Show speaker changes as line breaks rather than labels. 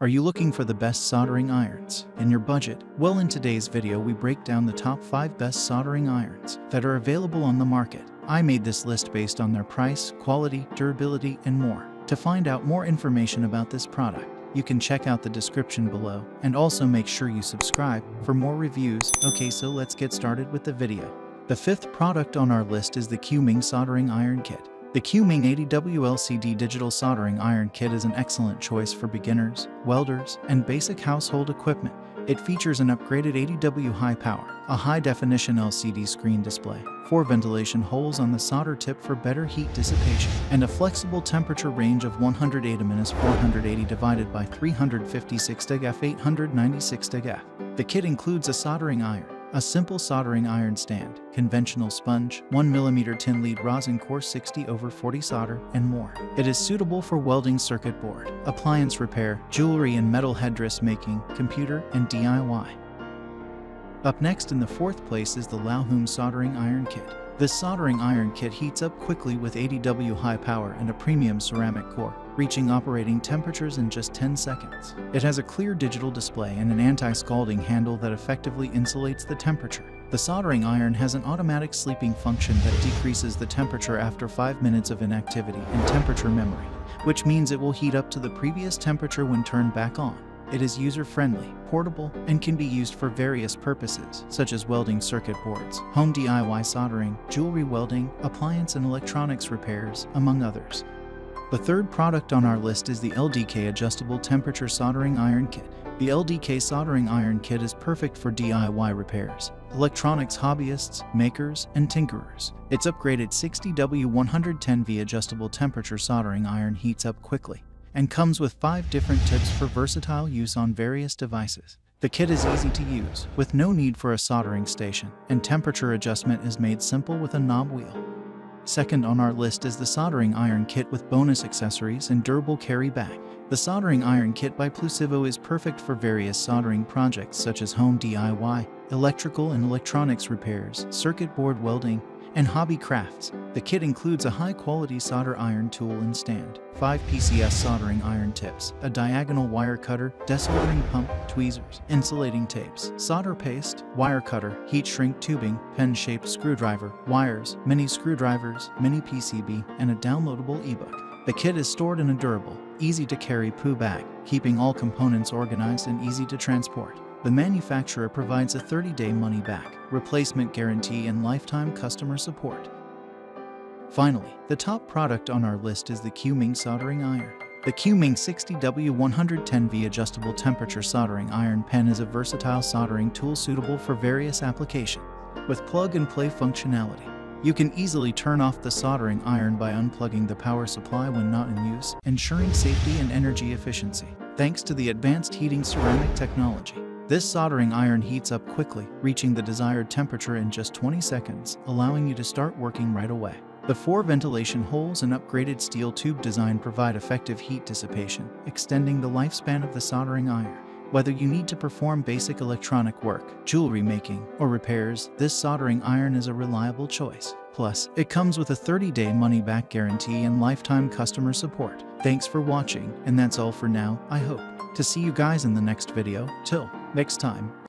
Are you looking for the best soldering irons in your budget? Well, in today's video we break down the top 5 best soldering irons that are available on the market. I made this list based on their price, quality, durability, and more. To find out more information about this product, you can check out the description below, and also make sure you subscribe for more reviews. Okay, so let's get started with the video. The 5th product on our list is the Q-MING Soldering Iron Kit. The Q-MING 80W LCD Digital Soldering Iron Kit is an excellent choice for beginners, welders, and basic household equipment. It features an upgraded 80W high power, a high-definition LCD screen display, 4 ventilation holes on the solder tip for better heat dissipation, and a flexible temperature range of 180-480 divided by 356 deg F 896 deg F. The kit includes a soldering iron, a simple soldering iron stand, conventional sponge, 1mm tin lead rosin core 60/40 solder, and more. It is suitable for welding circuit board, appliance repair, jewelry and metal headdress making, computer, and DIY. Up next in the 4th place is the Soldering Soldering Iron Kit. This soldering iron kit heats up quickly with 80W high power and a premium ceramic core, reaching operating temperatures in just 10 seconds. It has a clear digital display and an anti-scalding handle that effectively insulates the temperature. The soldering iron has an automatic sleeping function that decreases the temperature after 5 minutes of inactivity and temperature memory, which means it will heat up to the previous temperature when turned back on. It is user-friendly, portable, and can be used for various purposes, such as welding circuit boards, home DIY soldering, jewelry welding, appliance and electronics repairs, among others. The 3rd product on our list is the LDK Adjustable Temperature Soldering Iron Kit. The LDK Soldering Iron Kit is perfect for DIY repairs, electronics hobbyists, makers, and tinkerers. Its upgraded 60W 110V adjustable temperature soldering iron heats up quickly and comes with 5 different tips for versatile use on various devices. The kit is easy to use, with no need for a soldering station, and temperature adjustment is made simple with a knob wheel. Second on our list is the Soldering Iron Kit with bonus accessories and durable carry bag. The Soldering Iron Kit by Plusivo is perfect for various soldering projects such as home DIY, electrical and electronics repairs, circuit board welding, and hobby crafts. The kit includes a high-quality solder iron tool and stand, 5 PCS soldering iron tips, a diagonal wire cutter, desoldering pump, tweezers, insulating tapes, solder paste, wire cutter, heat shrink tubing, pen-shaped screwdriver, wires, mini screwdrivers, mini PCB, and a downloadable ebook. The kit is stored in a durable, easy-to-carry PU bag, keeping all components organized and easy to transport. The manufacturer provides a 30-day money-back, replacement guarantee, and lifetime customer support. Finally, the top product on our list is the Q-MING Soldering Iron. The Q-MING 60W 110V Adjustable Temperature Soldering Iron Pen is a versatile soldering tool suitable for various applications. With plug-and-play functionality, you can easily turn off the soldering iron by unplugging the power supply when not in use, ensuring safety and energy efficiency. Thanks to the advanced heating ceramic technology, this soldering iron heats up quickly, reaching the desired temperature in just 20 seconds, allowing you to start working right away. The 4 ventilation holes and upgraded steel tube design provide effective heat dissipation, extending the lifespan of the soldering iron. Whether you need to perform basic electronic work, jewelry making, or repairs, this soldering iron is a reliable choice. Plus, it comes with a 30-day money-back guarantee and lifetime customer support. Thanks for watching, and that's all for now. I hope to see you guys in the next video. Till next time.